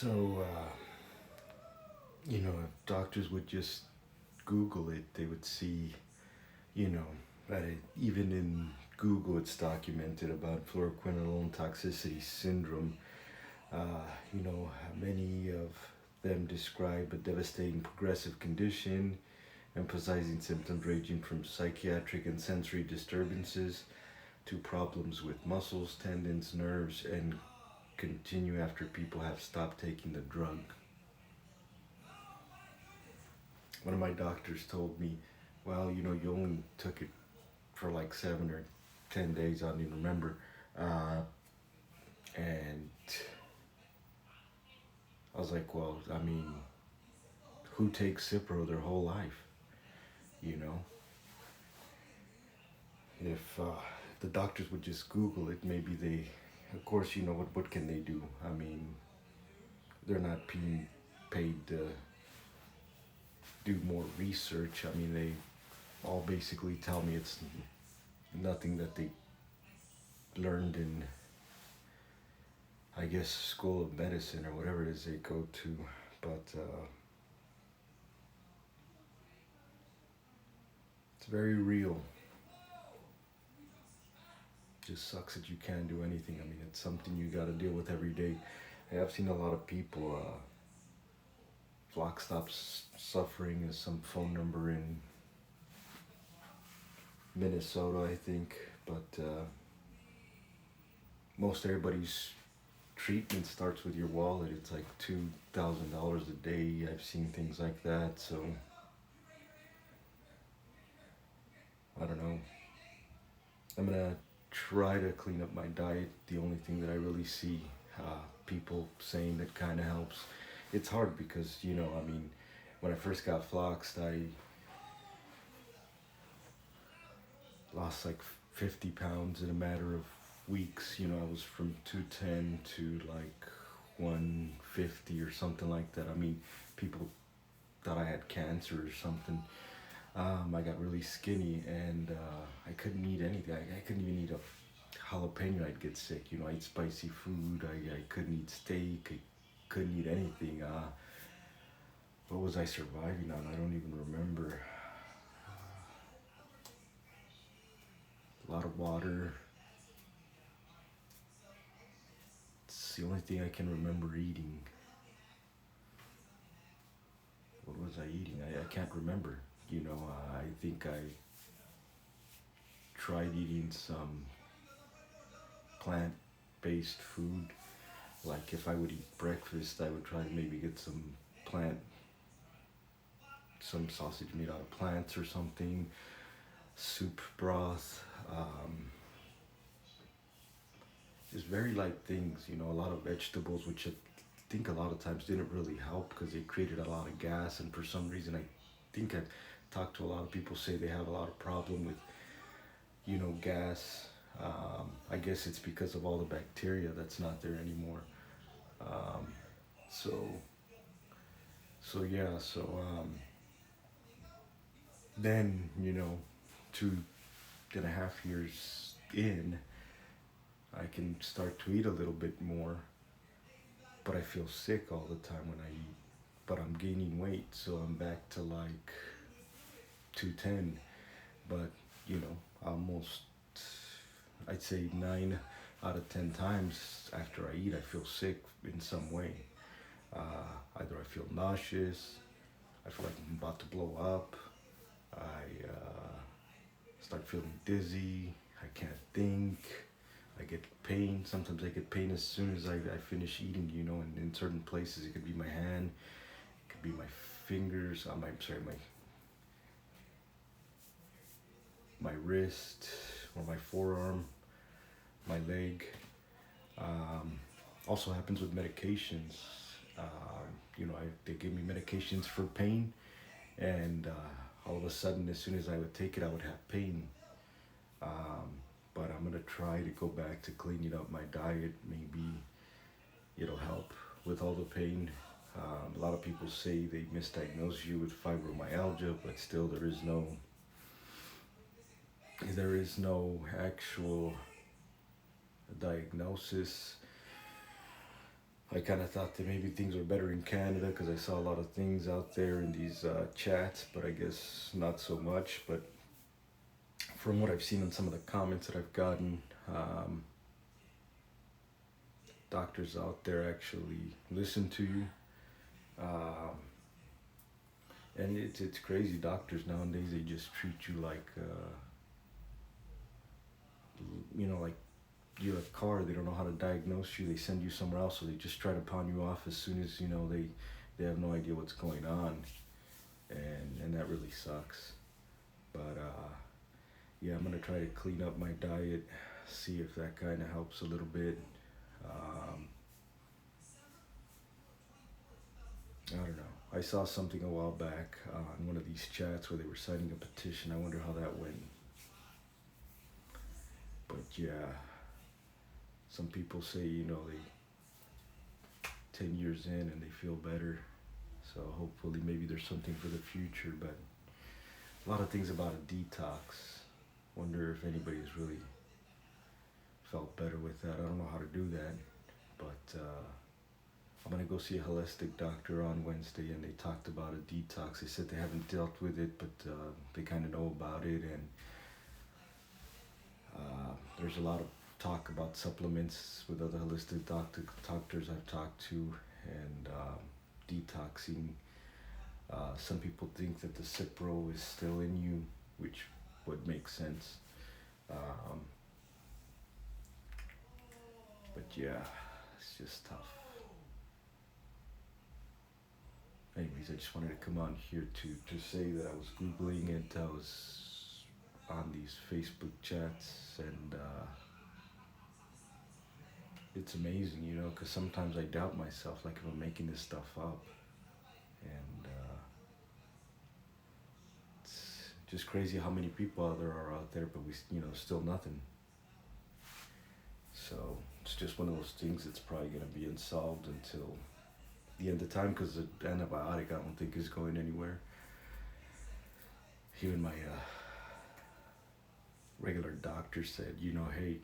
So, if doctors would just Google it, they would see, you know, that even in Google it's documented about fluoroquinolone toxicity syndrome. Many of them describe a devastating progressive condition, emphasizing symptoms ranging from psychiatric and sensory disturbances to problems with muscles, tendons, nerves, and continue after people have stopped taking the drug. One of my doctors told me, well, you only took it for like 7 or 10 days, I don't even remember. Uh, and I was like, well, I mean, who takes Cipro their whole life? You know, if the doctors would just Google it, maybe they, of course, what can they do? I mean, they're not being paid to do more research. I mean, they all basically tell me it's nothing that they learned in, I guess, school of medicine or whatever it is they go to. But it's very real. Just sucks that you can't do anything. I mean, it's something you got to deal with every day. I have seen a lot of people. Flock stops suffering is some phone number in Minnesota, I think. But most everybody's treatment starts with your wallet. It's like $2,000 a day. I've seen things like that. So I don't know. I'm gonna try to clean up my diet. The only thing that I really see people saying that kind of helps. It's hard because I mean, when I first got Floxed, I lost like 50 pounds in a matter of weeks. I was from 210 to like 150 or something like that. I mean, people thought I had cancer or something. I got really skinny and I couldn't eat anything. I couldn't even eat a jalapeno. I'd get sick. I eat spicy food. I couldn't eat steak. I couldn't eat anything. What was I surviving on? I don't even remember. A lot of water. It's the only thing I can remember eating. What was I eating? I can't remember. I think I tried eating some plant-based food. Like if I would eat breakfast, I would try to maybe get some sausage made out of plants or something, soup broth. Just very light things, a lot of vegetables, which I think a lot of times didn't really help because they created a lot of gas. And for some reason, I think I've talked to a lot of people say they have a lot of problem with, gas. I guess it's because of all the bacteria that's not there anymore. Um, so, so yeah, then, 2.5 years in, I can start to eat a little bit more, but I feel sick all the time when I eat. But I'm gaining weight, so I'm back to like 210. But, almost, I'd say 9 out of 10 times after I eat, I feel sick in some way. Either I feel nauseous, I feel like I'm about to blow up, I start feeling dizzy, I can't think, I get pain. Sometimes I get pain as soon as I finish eating, and in certain places. It could be my hand, it could be my fingers, my wrist or my forearm, my leg. Also happens with medications. They give me medications for pain, and all of a sudden, as soon as I would take it, I would have pain. Um, but I'm gonna try to go back to cleaning up my diet. Maybe it'll help with all the pain. A lot of people say they misdiagnose you with fibromyalgia, but still there is no actual diagnosis. I kind of thought that maybe things were better in Canada because I saw a lot of things out there in these chats, but I guess not so much. But from what I've seen in some of the comments that I've gotten, um, doctors out there actually listen to you. Um, and it's crazy. Doctors nowadays, they just treat you like, like you're a car. They don't know how to diagnose you. They send you somewhere else, so they just try to pawn you off as soon as they have no idea what's going on, and that really sucks. But yeah, I'm gonna try to clean up my diet, see if that kind of helps a little bit. Um, I don't know. I saw something a while back on one of these chats where they were signing a petition. I wonder how that went. But yeah, some people say they 10 years in and they feel better. So hopefully maybe there's something for the future. But a lot of things about a detox. Wonder if anybody's really felt better with that. I don't know how to do that, but I'm gonna go see a holistic doctor on Wednesday, and they talked about a detox. They said they haven't dealt with it, but they kind of know about it, and there's a lot of talk about supplements with other holistic doctors I've talked to, and detoxing. Some people think that the Cipro is still in you, which would make sense. Um, but yeah, it's just tough. Anyways, I just wanted to come on here to say that I was Googling it. I was on these Facebook chats, and it's amazing, because sometimes I doubt myself, like if I'm making this stuff up. And it's just crazy how many people are out there, but we, still nothing. So it's just one of those things that's probably going to be unsolved until the end of time, because the antibiotic I don't think is going anywhere. Even my regular doctor said, hey,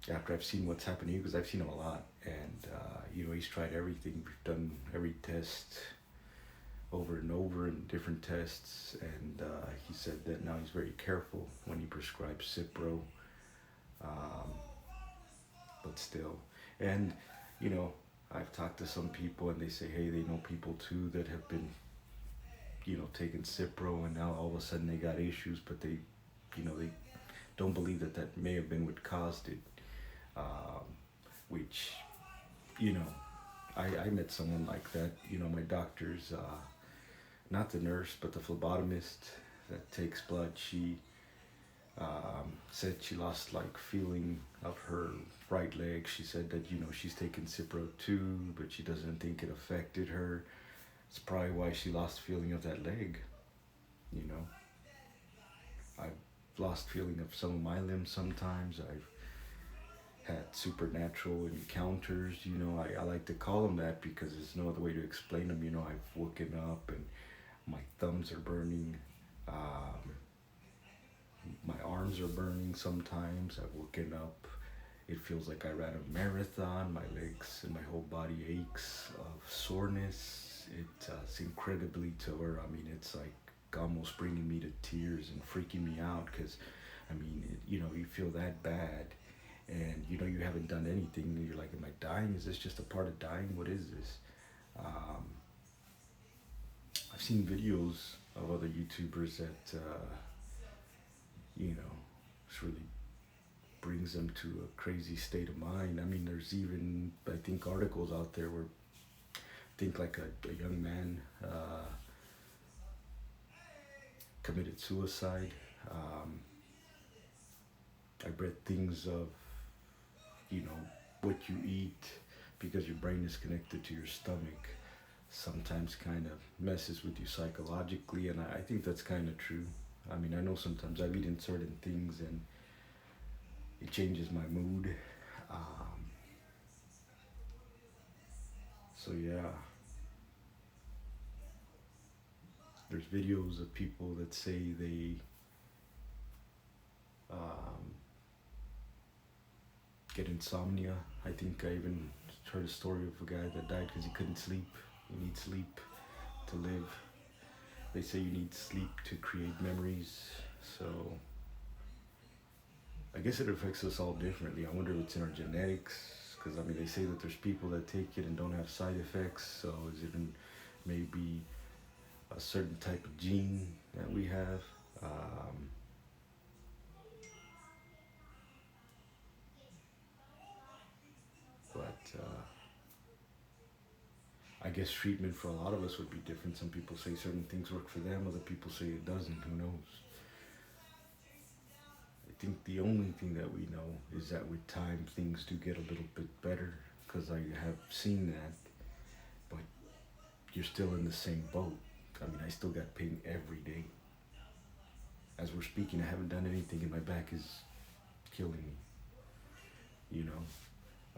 after I've seen what's happened to you, because I've seen him a lot, and he's tried everything, done every test over and over in different tests, and he said that now he's very careful when he prescribes Cipro, but still. And I've talked to some people, and they say, hey, they know people too that have been taking Cipro, and now all of a sudden they got issues, but they don't believe that may have been what caused it. Which, I met someone like that. My doctor's, not the nurse, but the phlebotomist that takes blood. She said she lost feeling of her right leg. She said that, she's taken Cipro too, but she doesn't think it affected her. It's probably why she lost feeling of that leg. I've lost feeling of some of my limbs sometimes. I've had supernatural encounters. I like to call them that because there's no other way to explain them. I've woken up and my thumbs are burning. My arms are burning sometimes. I've woken up. It feels like I ran a marathon. My legs and my whole body aches of soreness. It's incredibly to where, it's like almost bringing me to tears and freaking me out, because, you feel that bad. And you haven't done anything. You're like, am I dying? Is this just a part of dying? What is this? I've seen videos of other YouTubers that, it's really brings them to a crazy state of mind. There's even, I think, articles out there where I think like a young man committed suicide. I read things of, what you eat, because your brain is connected to your stomach, sometimes kind of messes with you psychologically, and I think that's kind of true. I know sometimes I've eaten certain things and it changes my mood. So yeah, there's videos of people that say they get insomnia. I think I even heard a story of a guy that died because he couldn't sleep. You need sleep to live. They say you need sleep to create memories. So I guess it affects us all differently. I wonder if it's in our genetics. Because I mean, they say that there's people that take it and don't have side effects. So is it in maybe a certain type of gene that we have? But I guess treatment for a lot of us would be different. Some people say certain things work for them, other people say it doesn't. Who knows? I think the only thing that we know is that with time things do get a little bit better because I have seen that, but you're still in the same boat. I mean, I still got pain every day. As we're speaking, I haven't done anything and my back is killing me, you know.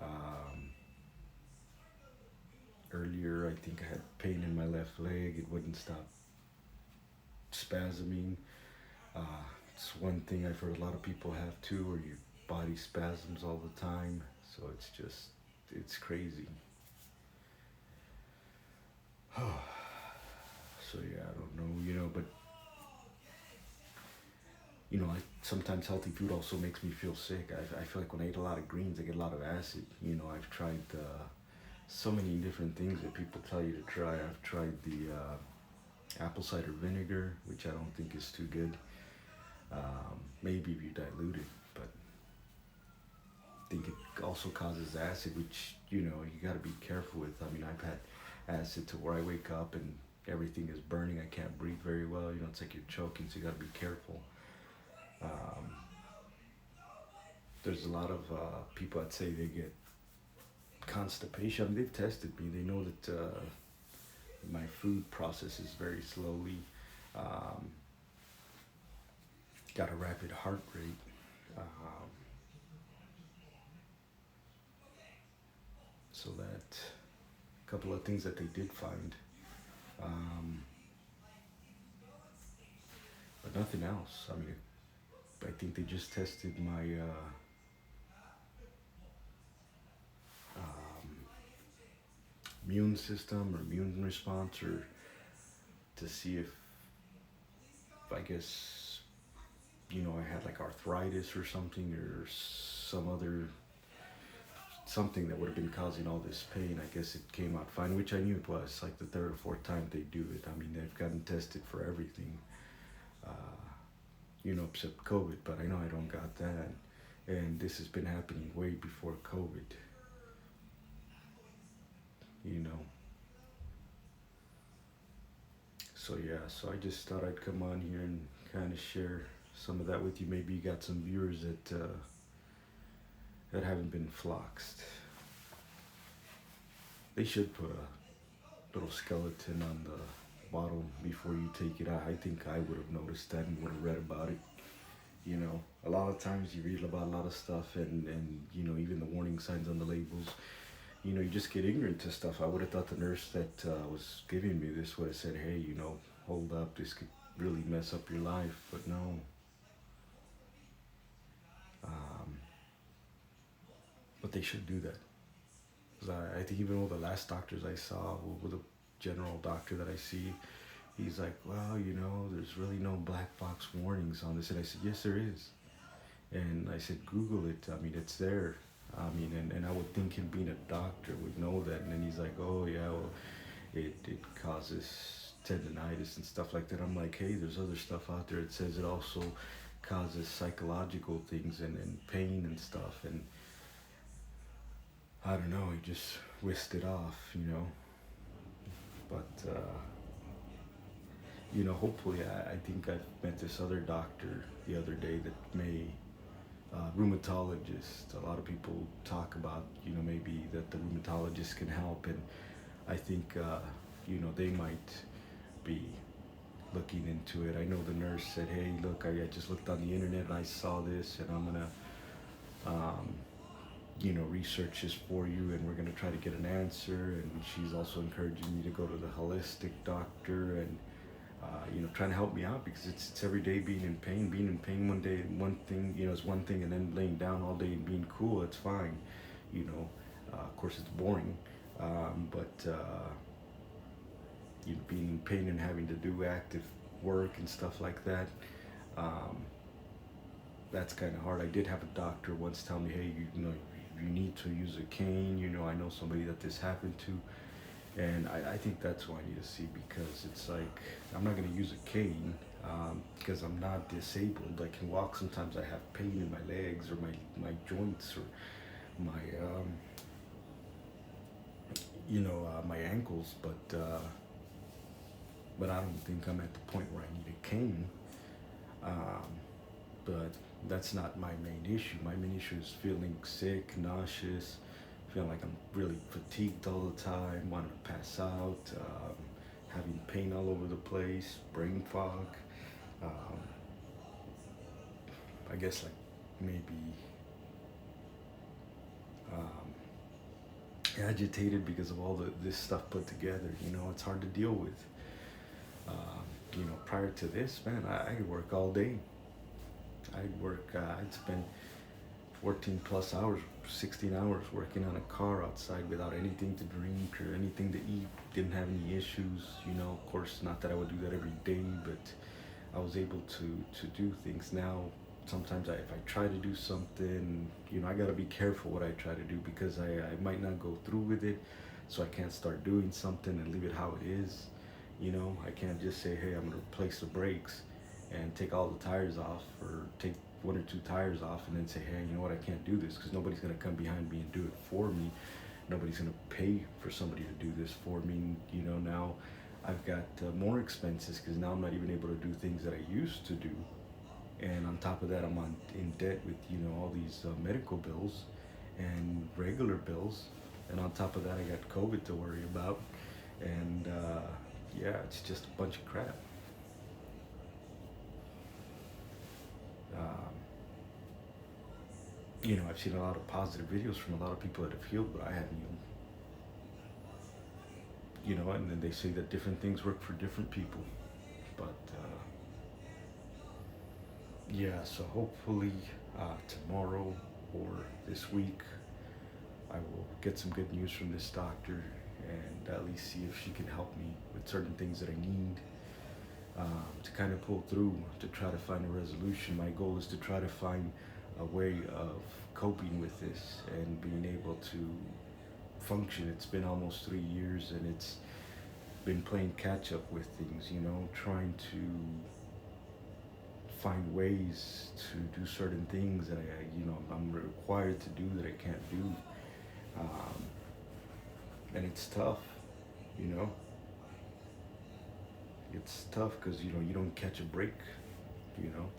Um, Earlier, I think I had pain in my left leg. It wouldn't stop spasming. Uh, it's one thing I've heard a lot of people have too, where your body spasms all the time. So it's just, it's crazy. So yeah, I don't know, but I sometimes healthy food also makes me feel sick. I feel like when I eat a lot of greens, I get a lot of acid. I've tried so many different things that people tell you to try. I've tried the apple cider vinegar, which I don't think is too good. Maybe if you dilute it, but I think it also causes acid, which you got to be careful with. I mean, I've had acid to where I wake up and everything is burning. I can't breathe very well. It's like you're choking, so you got to be careful. Um, there's a lot of people that say they get constipation. I mean, they've tested me. They know that my food processes very slowly. Um, got a rapid heart rate. So that a couple of things that they did find, um, but nothing else. I mean, I think they just tested my um, immune system or immune response, or to see if I guess I had like arthritis or something, or some other something that would have been causing all this pain. I guess it came out fine, which I knew it was. Like the third or fourth time they do it. I mean, they've gotten tested for everything, except COVID. But I know I don't got that, and this has been happening way before COVID. You know. So yeah, so I just thought I'd come on here and kind of share some of that with you. Maybe you got some viewers that haven't been floxed. They should put a little skeleton on the bottle before you take it out. I think I would have noticed that and would have read about it. A lot of times you read about a lot of stuff, and even the warning signs on the labels. You just get ignorant to stuff. I would have thought the nurse that was giving me this would have said, hey, hold up, this could really mess up your life. But no. But they should do that. 'Cause I think even with the last doctors I saw, with a general doctor that I see, he's like, well, there's really no black box warnings on this. And I said, yes, there is. And I said, Google it. I mean, it's there. I mean, and I would think him being a doctor would know that. And then he's like, oh, yeah, well, it causes tendonitis and stuff like that. I'm like, hey, there's other stuff out there. It says it also causes psychological things and pain and stuff. And I don't know, he just whisked it off, But, hopefully, I think I met this other doctor the other day that may, rheumatologist. A lot of people talk about, maybe that the rheumatologist can help. And I think, they might be looking into it. I know the nurse said, hey, look, I just looked on the internet and I saw this, and I'm going to, research this for you, and we're going to try to get an answer. And she's also encouraging me to go to the holistic doctor. And trying to help me out because it's every day being in pain. Being in pain one day, one thing, is one thing, and then laying down all day and being cool, it's fine. You know, of course, it's boring, but being in pain and having to do active work and stuff like that, um, that's kind of hard. I did have a doctor once tell me, hey, you need to use a cane. I know somebody that this happened to, and I think that's who I need to see because it's like I'm not gonna use a cane because I'm not disabled. I can walk. Sometimes I have pain in my legs or my joints or my my ankles, but I don't think I'm at the point where I need a cane. Um, but that's not my main issue. My main issue is feeling sick, nauseous, feeling like I'm really fatigued all the time, wanting to pass out, having pain all over the place, brain fog. Um, I guess like maybe um, agitated because of all this stuff put together. It's hard to deal with. Prior to this, man, I could work all day. I'd spend 14 plus hours, 16 hours working on a car outside without anything to drink or anything to eat. Didn't have any issues, of course, not that I would do that every day, but I was able to do things. Now, sometimes if I try to do something, I got to be careful what I try to do because I might not go through with it. So I can't start doing something and leave it how it is. I can't just say, hey, I'm going to replace the brakes and take all the tires off or take one or two tires off and then say, hey, you know what, I can't do this because nobody's going to come behind me and do it for me. Nobody's going to pay for somebody to do this for me. Now I've got more expenses because now I'm not even able to do things that I used to do. And on top of that, I'm in debt with, all these medical bills and regular bills. And on top of that, I got COVID to worry about. And yeah, it's just a bunch of crap. Um, I've seen a lot of positive videos from a lot of people that have healed, but I haven't even, and then they say that different things work for different people. But yeah, so hopefully tomorrow or this week, I will get some good news from this doctor and at least see if she can help me with certain things that I need to kind of pull through to try to find a resolution. My goal is to try to find a way of coping with this and being able to function. It's been almost 3 years and it's been playing catch up with things, trying to find ways to do certain things that I'm required to do that I can't do. Um, and it's tough, you know. It's tough because you don't catch a break, you know.